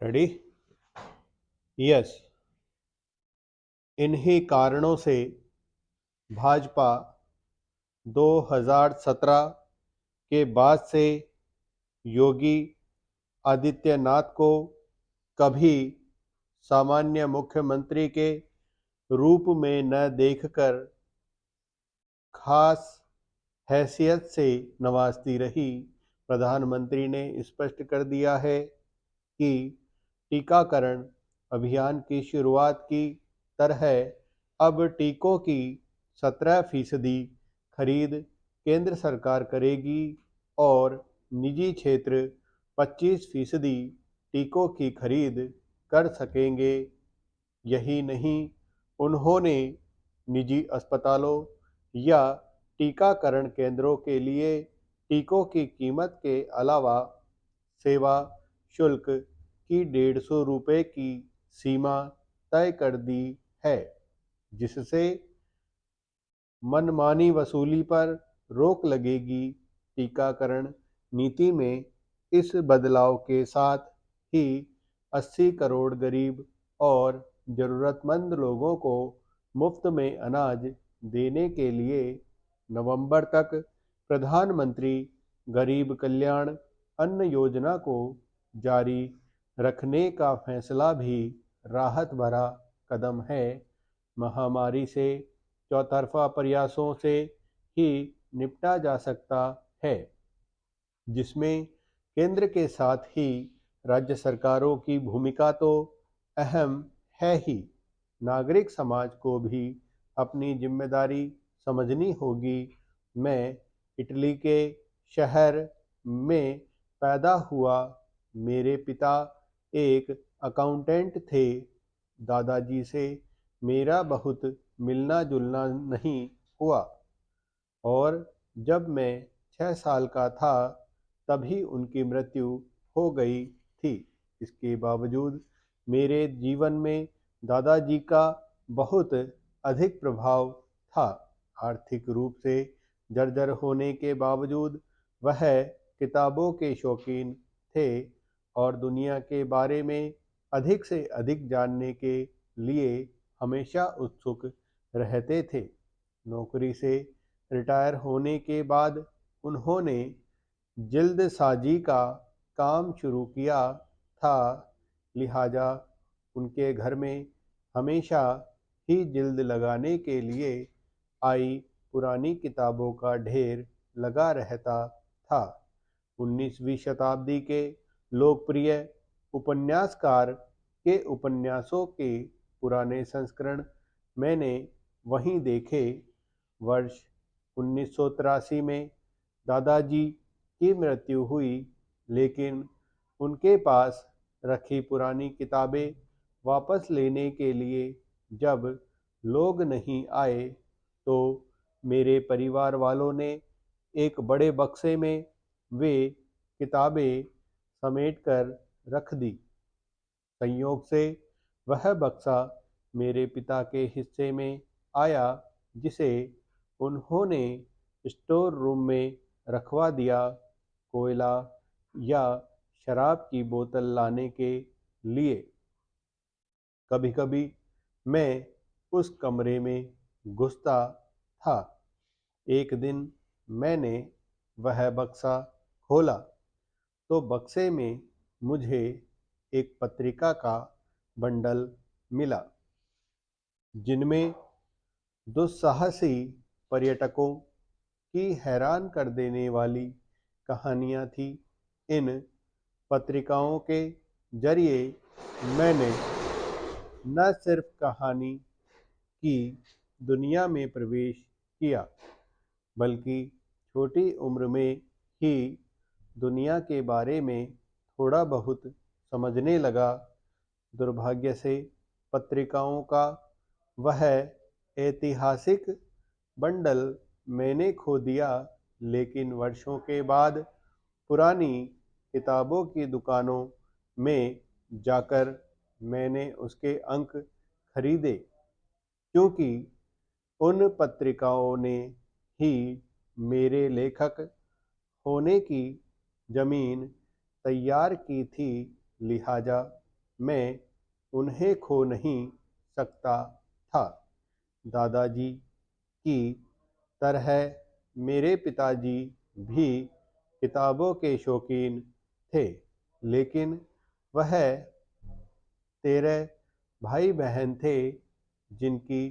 Ready. Yes, इन्हीं कारणों से भाजपा 2017 के बाद से योगी आदित्यनाथ को कभी सामान्य मुख्यमंत्री के रूप में न देखकर खास हैसियत से नवाजती रही। प्रधानमंत्री ने स्पष्ट कर दिया है कि टीकाकरण अभियान की शुरुआत की तरह अब टीकों की 17% खरीद केंद्र सरकार करेगी और निजी क्षेत्र 25% टीकों की खरीद कर सकेंगे। यही नहीं, उन्होंने निजी अस्पतालों या टीकाकरण केंद्रों के लिए टीकों की कीमत के अलावा सेवा शुल्क की 150 रुपये की सीमा तय कर दी है, जिससे मनमानी वसूली पर रोक लगेगी। टीकाकरण नीति में इस बदलाव के साथ ही 80 करोड़ गरीब और जरूरतमंद लोगों को मुफ्त में अनाज देने के लिए नवंबर तक प्रधानमंत्री गरीब कल्याण अन्न योजना को जारी रखने का फैसला भी राहत भरा कदम है। महामारी से चौतरफा प्रयासों से ही निपटा जा सकता है, जिसमें केंद्र के साथ ही राज्य सरकारों की भूमिका तो अहम है ही। नागरिक समाज को भी अपनी जिम्मेदारी समझनी होगी। मैं इटली के शहर में पैदा हुआ। मेरे पिता एक अकाउंटेंट थे। दादाजी से मेरा बहुत मिलना जुलना नहीं हुआ और जब मैं 6 साल का था तभी उनकी मृत्यु हो गई थी। इसके बावजूद मेरे जीवन में दादाजी का बहुत अधिक प्रभाव था। आर्थिक रूप से जर्जर होने के बावजूद वह किताबों के शौकीन थे और दुनिया के बारे में अधिक से अधिक जानने के लिए हमेशा उत्सुक रहते थे। नौकरी से रिटायर होने के बाद उन्होंने जल्दसाजी का काम शुरू किया था, लिहाजा उनके घर में हमेशा ही जल्द लगाने के लिए आई पुरानी किताबों का ढेर लगा रहता था। 19वीं शताब्दी के लोकप्रिय उपन्यासकार के उपन्यासों के पुराने संस्करण मैंने वहीं देखे। वर्ष 1983 में दादाजी की मृत्यु हुई, लेकिन उनके पास रखी पुरानी किताबें वापस लेने के लिए जब लोग नहीं आए तो मेरे परिवार वालों ने एक बड़े बक्से में वे किताबें समेटकर रख दी। संयोग से वह बक्सा मेरे पिता के हिस्से में आया, जिसे उन्होंने स्टोर रूम में रखवा दिया। कोयला या शराब की बोतल लाने के लिए कभी कभी मैं उस कमरे में घुसता था। एक दिन मैंने वह बक्सा खोला तो बक्से में मुझे एक पत्रिका का बंडल मिला, जिनमें दुस्साहसी पर्यटकों की हैरान कर देने वाली कहानियाँ थी। इन पत्रिकाओं के जरिए मैंने न सिर्फ कहानी की दुनिया में प्रवेश किया, बल्कि छोटी उम्र में ही दुनिया के बारे में थोड़ा बहुत समझने लगा। दुर्भाग्य से पत्रिकाओं का वह ऐतिहासिक बंडल मैंने खो दिया, लेकिन वर्षों के बाद पुरानी किताबों की दुकानों में जाकर मैंने उसके अंक खरीदे, क्योंकि उन पत्रिकाओं ने ही मेरे लेखक होने की जमीन तैयार की थी। लिहाजा मैं उन्हें खो नहीं सकता था। दादाजी की तरह मेरे पिताजी भी किताबों के शौकीन थे, लेकिन वह 13 भाई बहन थे जिनकी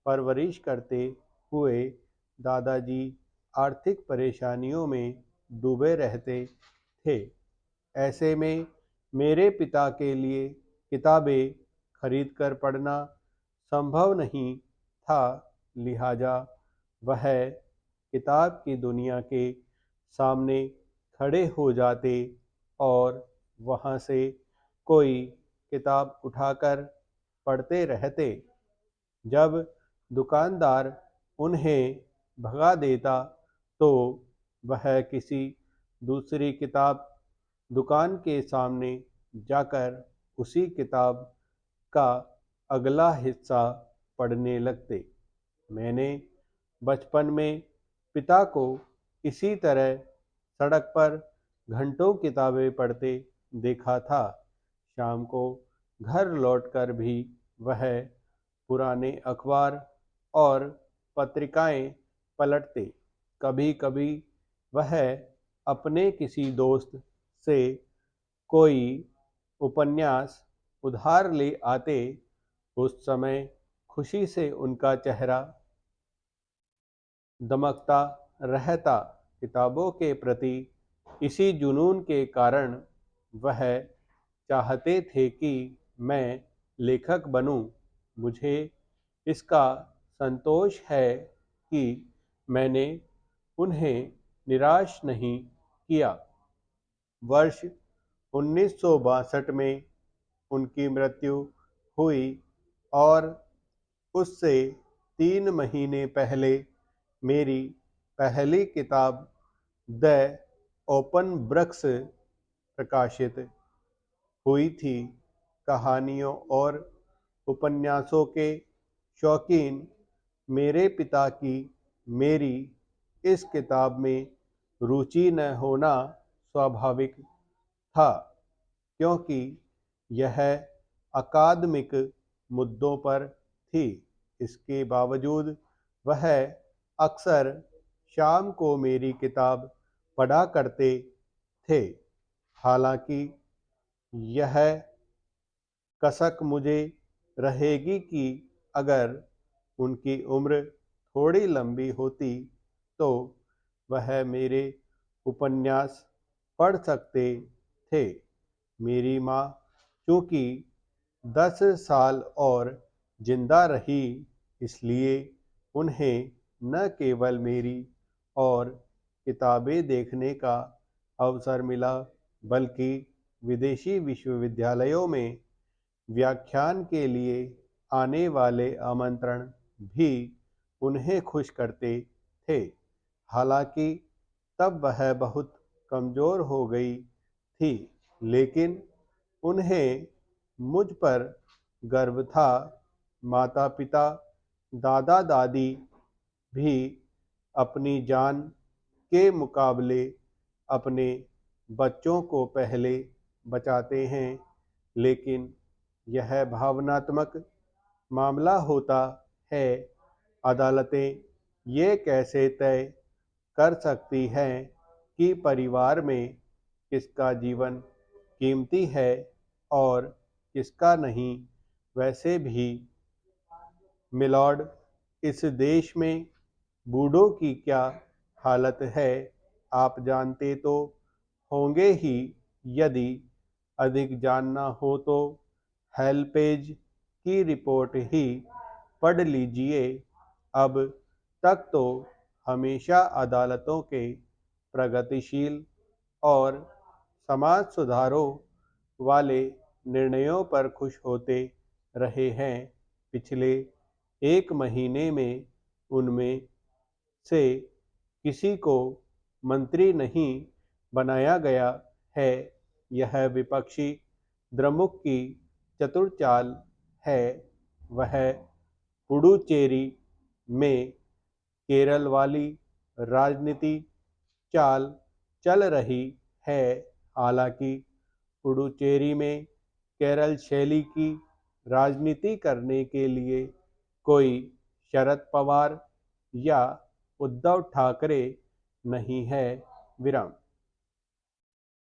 परवरिश करते हुए दादाजी आर्थिक परेशानियों में डूबे रहते थे। ऐसे में मेरे पिता के लिए किताबें खरीदकर पढ़ना संभव नहीं था, लिहाजा वह किताब की दुनिया के सामने खड़े हो जाते और वहाँ से कोई किताब उठाकर पढ़ते रहते। जब दुकानदार उन्हें भगा देता तो वह किसी दूसरी किताब दुकान के सामने जाकर उसी किताब का अगला हिस्सा पढ़ने लगते। मैंने बचपन में पिता को इसी तरह सड़क पर घंटों किताबें पढ़ते देखा था। शाम को घर लौटकर भी वह पुराने अखबार और पत्रिकाएं पलटते। कभी-कभी वह अपने किसी दोस्त से कोई उपन्यास उधार ले आते। उस समय खुशी से उनका चेहरा दमकता रहता। किताबों के प्रति इसी जुनून के कारण वह चाहते थे कि मैं लेखक बनूं। मुझे इसका संतोष है कि मैंने उन्हें निराश नहीं किया। वर्ष 1962 में उनकी मृत्यु हुई और उससे 3 महीने पहले मेरी पहली किताब द ओपन ब्रक्स प्रकाशित हुई थी। कहानियों और उपन्यासों के शौकीन मेरे पिता की मेरी इस किताब में रुचि न होना स्वाभाविक था, क्योंकि यह अकादमिक मुद्दों पर थी। इसके बावजूद वह अक्सर शाम को मेरी किताब पढ़ा करते थे। हालांकि यह कसक मुझे रहेगी कि अगर उनकी उम्र थोड़ी लंबी होती तो वह मेरे उपन्यास पढ़ सकते थे। मेरी माँ चूँकि 10 साल और जिंदा रही, इसलिए उन्हें न केवल मेरी और किताबें देखने का अवसर मिला, बल्कि विदेशी विश्वविद्यालयों में व्याख्यान के लिए आने वाले आमंत्रण भी उन्हें खुश करते थे। हालांकि तब वह बहुत कमज़ोर हो गई थी, लेकिन उन्हें मुझ पर गर्व था। माता-पिता, दादा-दादी भी अपनी जान के मुकाबले अपने बच्चों को पहले बचाते हैं, लेकिन यह भावनात्मक मामला होता है। अदालतें ये कैसे तय कर सकती हैं कि परिवार में किसका जीवन कीमती है और किसका नहीं? वैसे भी मिलॉर्ड, इस देश में बूढ़ों की क्या हालत है आप जानते तो होंगे ही। यदि अधिक जानना हो तो हेल्पेज की रिपोर्ट ही पढ़ लीजिए। अब तक तो हमेशा अदालतों के प्रगतिशील और समाज सुधारों वाले निर्णयों पर खुश होते रहे हैं। पिछले 1 महीने में उनमें से किसी को मंत्री नहीं बनाया गया है। यह विपक्षी द्रमुक की चतुर चाल है। वह पुडुचेरी में केरल वाली राजनीति चाल चल रही है। हालांकि पुडुचेरी में केरल शैली की राजनीति करने के लिए कोई शरद पवार या उद्धव ठाकरे नहीं है। विराम।